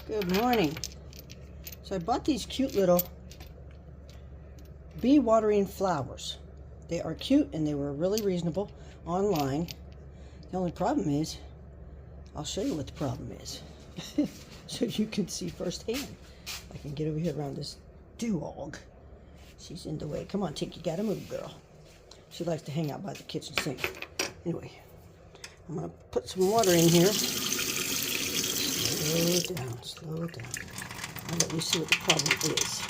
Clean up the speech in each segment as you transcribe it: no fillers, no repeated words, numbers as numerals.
Good morning. So I bought these cute little bee watering flowers. They are cute and they were really reasonable online. The only problem is, I'll show you what the problem is so you can see firsthand. I can get over here around this dog. She's in the way. Come on, Tink, you gotta move, girl. She likes to hang out by the kitchen sink. Anyway, I'm gonna put some water in here. Slow it down, slow it down. I'll let you see what the problem is.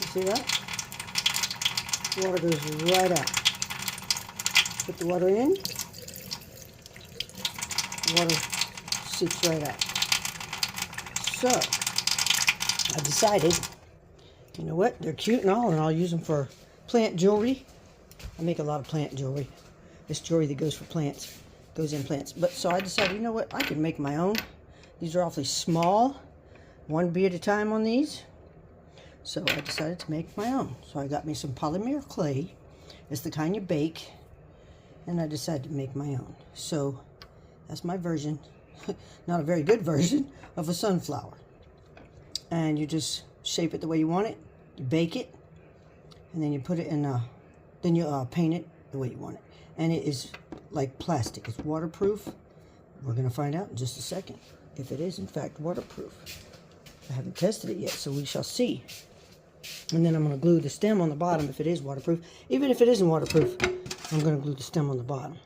You see that? Water goes right out. Put the water in, water seeps right out. So, I decided, you know what, they're cute and I'll use them for plant jewelry. I make a lot of plant jewelry. This jewelry that goes for plants, goes in plants. But so I decided, you know what, I can make my own. These are awfully small, one bee at a time on these. So I decided to make my own. So I got me some polymer clay. It's the kind you bake. And I decided to make my own. So that's my version, not a very good version, of a sunflower. And you just shape it the way you want it. You bake it. And then you put it in, then you paint it the way you want it. And it is like plastic. It's waterproof. We're going to find out in just a second if it is in fact waterproof. I haven't tested it yet, so we shall see. And then I'm going to glue the stem on the bottom if it is waterproof. Even if it isn't waterproof, I'm going to glue the stem on the bottom,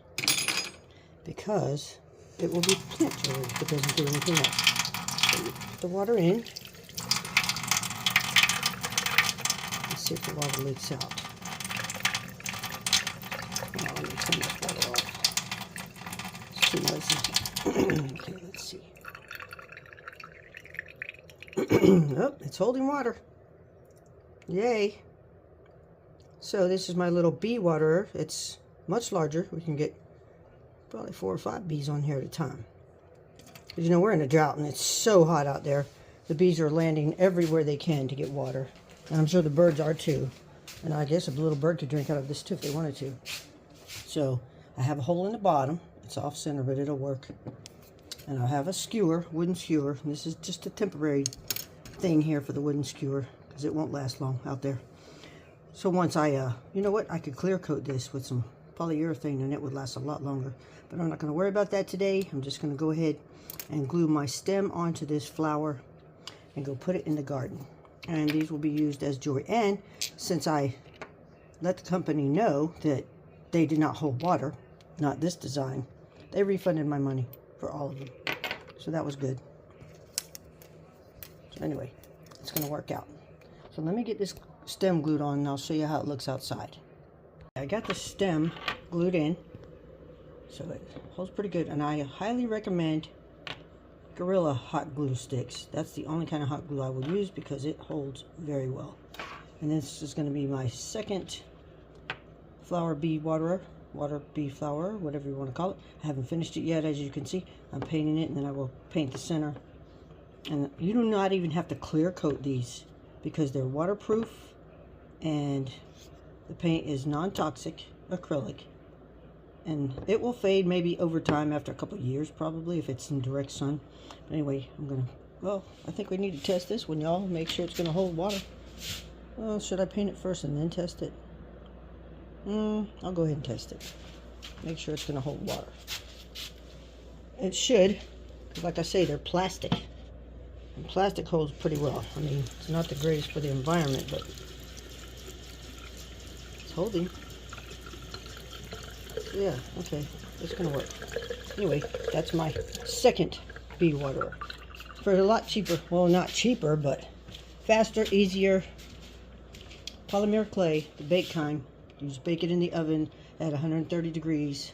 because it will be plant jewelry if it doesn't do anything else. So you put the water in. Let's see if the water leaks out. Oh, let me turn this water off. It's too noisy. Okay, let's see. Oh, it's holding water. Yay. So this is my little bee waterer. It's much larger. We can get probably 4 or 5 bees on here at a time. Because, you know, we're in a drought and it's so hot out there. The bees are landing everywhere they can to get water. And I'm sure the birds are too. And I guess a little bird could drink out of this too if they wanted to. So I have a hole in the bottom. It's off center, but it'll work. And I have a skewer, wooden skewer. This is just a temporary thing here for the wooden skewer, because it won't last long out there. So once I, you know what, I could clear coat this with some polyurethane and it would last a lot longer. But I'm not going to worry about that today. I'm just going to go ahead and glue my stem onto this flower and go put it in the garden. And these will be used as jewelry. And since I let the company know that they did not hold water, not this design, they refunded my money for all of them. So that was good. So anyway, it's going to work out. So let me get this stem glued on and I'll show you how it looks outside. I got the stem glued in, so it holds pretty good, and I highly recommend Gorilla hot glue sticks. That's the only kind of hot glue I will use because it holds very well. And this is going to be my second flower bee waterer, water bee flower, whatever you want to call it. I haven't finished it yet, as you can see. I'm painting it, and then I will paint the center. And you do not even have to clear coat these because they're waterproof, and the paint is non-toxic acrylic, and it will fade maybe over time after a couple of years, probably, if it's in direct sun. But anyway, well, I think we need to test this one, y'all. Make sure it's gonna hold water. Well, should I paint it first and then test it? I'll go ahead and test it. Make sure it's gonna hold water. It should, because like I say, they're plastic. And plastic holds pretty well. I mean, it's not the greatest for the environment, but it's holding. So yeah, okay, it's gonna work. Anyway, that's my second bee waterer. For a lot cheaper, well, not cheaper, but faster, easier. Polymer clay, the baked kind. You just bake it in the oven at 130 degrees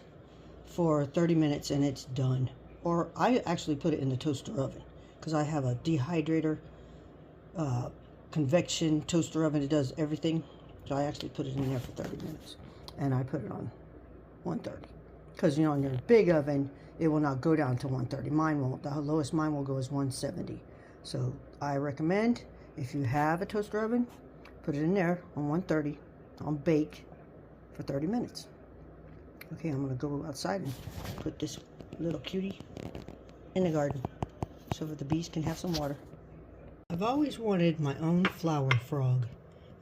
for 30 minutes and it's done. Or I actually put it in the toaster oven, because I have a dehydrator, convection toaster oven. It does everything. So I actually put it in there for 30 minutes. And I put it on 130. Because, you know, in your big oven, it will not go down to 130. Mine won't. The lowest mine will go is 170. So I recommend, if you have a toaster oven, put it in there on 130 on bake for 30 minutes. Okay, I'm going to go outside and put this little cutie in the garden so that the bees can have some water. I've always wanted my own flower frog.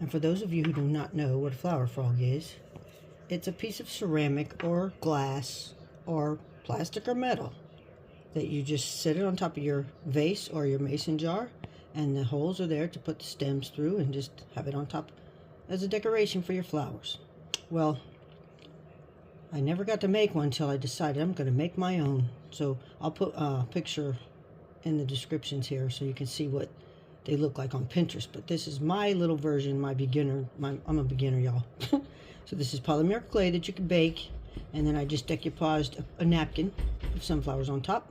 And for those of you who do not know what a flower frog is, it's a piece of ceramic or glass or plastic or metal that you just sit it on top of your vase or your mason jar, and the holes are there to put the stems through and just have it on top as a decoration for your flowers. Well, I never got to make one until I decided I'm going to make my own. So I'll put a picture in the descriptions here so you can see what they look like on Pinterest. But this is my little version, my beginner. I'm a beginner, y'all. So this is polymer clay that you can bake, and then I just decouposed a napkin with sunflowers on top,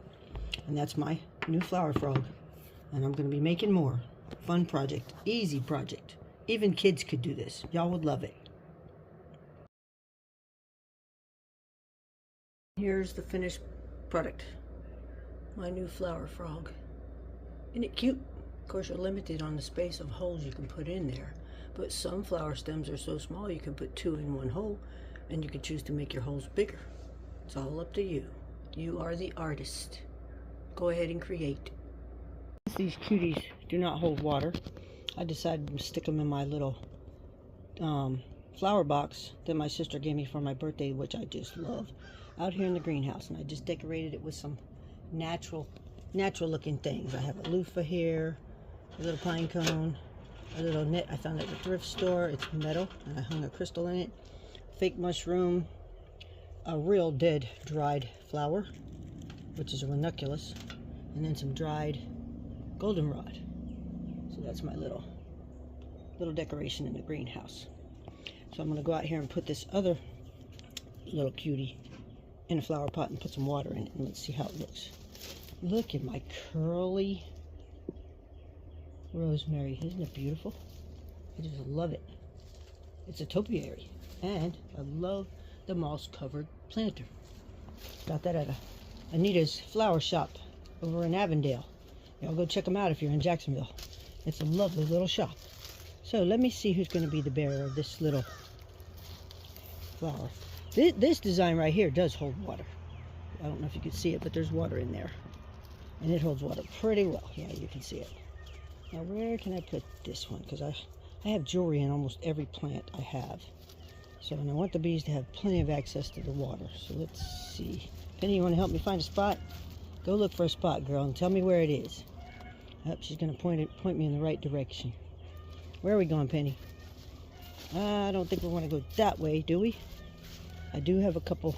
and that's my new flower frog. And I'm going to be making more. Fun project, easy project. Even kids could do this. Y'all would love it. Here's the finished product. My new flower frog. Isn't it cute? Of course, you're limited on the space of holes you can put in there. But some flower stems are so small you can put 2 in one hole, and you can choose to make your holes bigger. It's all up to you. You are the artist. Go ahead and create. These cuties do not hold water. I decided to stick them in my little flower box that my sister gave me for my birthday, which I just love, out here in the greenhouse. And I just decorated it with some natural looking things. I have a loofah here, a little pine cone, a little net I found at the thrift store. It's metal, and I hung a crystal in it. Fake mushroom, a real dead dried flower, which is a ranunculus, and then some dried goldenrod. So that's my little decoration in the greenhouse. So I'm going to go out here and put this other little cutie in a flower pot and put some water in it, and let's see how it looks. Look at my curly rosemary. Isn't it beautiful? I just love it. It's a topiary, and I love the moss covered planter. Got that at Anita's flower shop over in Avondale. Y'all go check them out if you're in Jacksonville. It's a lovely little shop. So let me see who's going to be the bearer of this little flower. This design right here does hold water. I don't know if you can see it, but there's water in there. And it holds water pretty well. Yeah, you can see it. Now, where can I put this one? Because I have jewelry in almost every plant I have. So, and I want the bees to have plenty of access to the water. So let's see. Penny, you want to help me find a spot? Go look for a spot, girl, and tell me where it is. Oh, she's going to point me in the right direction. Where are we going, Penny? I don't think we want to go that way, do we? I do have a couple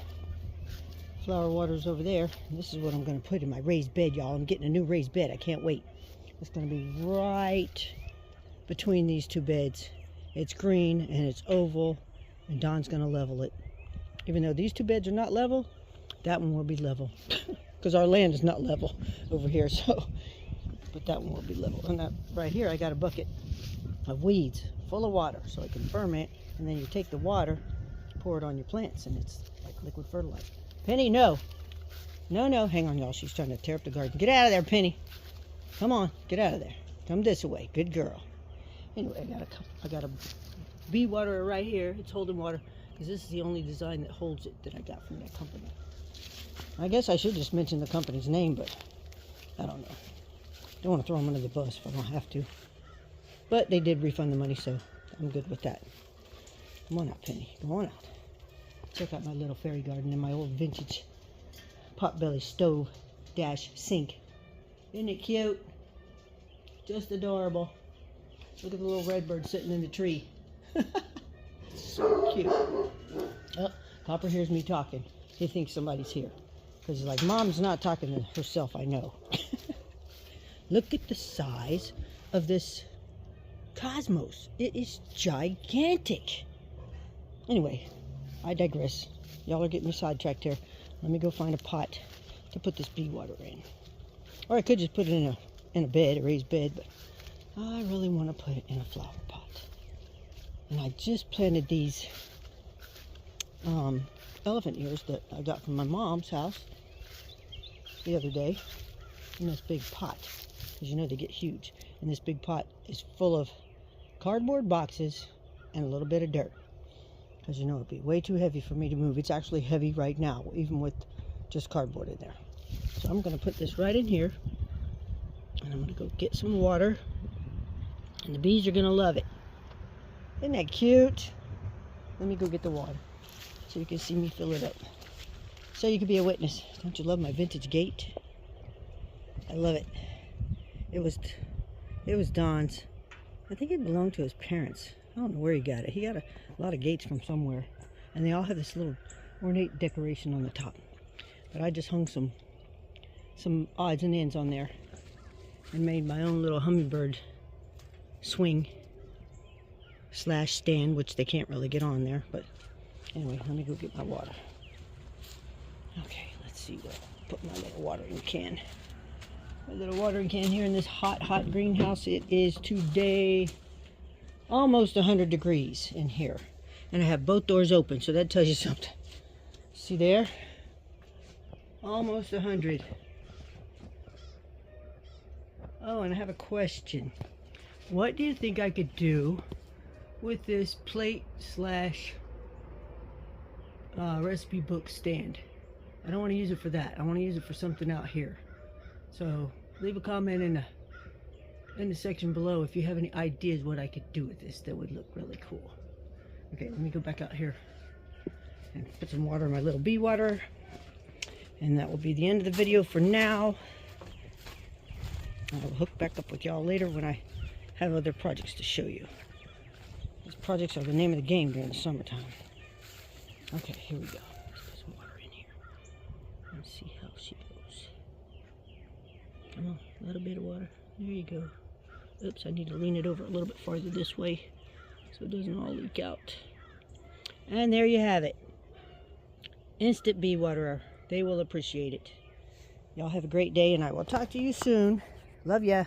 flower waters over there. This is what I'm going to put in my raised bed, y'all. I'm getting a new raised bed. I can't wait. It's going to be right between these two beds. It's green and it's oval, and Don's going to level it. Even though these two beds are not level, that one will be level. Because our land is not level over here, so. But that one will be level. And that right here, I got a bucket of weeds full of water so it can ferment, and then you take the water, pour it on your plants, and it's like liquid fertilizer. Penny, no. No, hang on, y'all. She's trying to tear up the garden. Get out of there, Penny. Come on, get out of there. Come this way. Good girl. Anyway, I got a bee waterer right here. It's holding water because this is the only design that holds it that I got from that company. I guess I should just mention the company's name, but I don't know. Don't want to throw them under the bus if I don't have to. But they did refund the money, so I'm good with that. Come on out, Penny. Come on out. Check out my little fairy garden and my old vintage potbelly stove dash sink. Isn't it cute? Just adorable. Look at the little red bird sitting in the tree. So cute. Oh, Copper hears me talking. He thinks somebody's here. Because he's like, Mom's not talking to herself, I know. Look at the size of this cosmos. It is gigantic. Anyway, I digress. Y'all are getting me sidetracked here. Let me go find a pot to put this bee water in. Or I could just put it in a bed, a raised bed, but I really want to put it in a flower pot. And I just planted these elephant ears that I got from my mom's house the other day in this big pot. Because you know they get huge. And this big pot is full of cardboard boxes and a little bit of dirt. because you know it'd be way too heavy for me to move. It's actually heavy right now, even with just cardboard in there. So I'm going to put this right in here, and I'm going to go get some water, and the bees are going to love it. Isn't that cute? Let me go get the water so you can see me fill it up, so you can be a witness. Don't you love my vintage gate? I love it. It was Don's. I think it belonged to his parents. I don't know where he got it. He got a lot of gates from somewhere, and they all have this little ornate decoration on the top. But I just hung some odds and ends on there and made my own little hummingbird swing slash stand, which they can't really get on there. But anyway, let me go get my water. Okay, let's see where I'll put my little watering can. My little watering can here in this hot greenhouse. It is today almost 100 degrees in here, and I have both doors open, so that tells you something. See there? Almost 100. Oh, and I have a question. What do you think I could do with this plate slash recipe book stand? I don't want to use it for that. I want to use it for something out here. So leave a comment in the section below if you have any ideas what I could do with this that would look really cool. Okay, let me go back out here and put some water in my little bee water. And that will be the end of the video for now. I'll hook back up with y'all later when I have other projects to show you. These projects are the name of the game during the summertime. Okay, here we go. Let's put some water in here and see how she goes. Come on, a little bit of water. There you go. Oops, I need to lean it over a little bit farther this way so it doesn't all leak out. And there you have it. Instant bee waterer. They will appreciate it. Y'all have a great day, and I will talk to you soon. Love ya.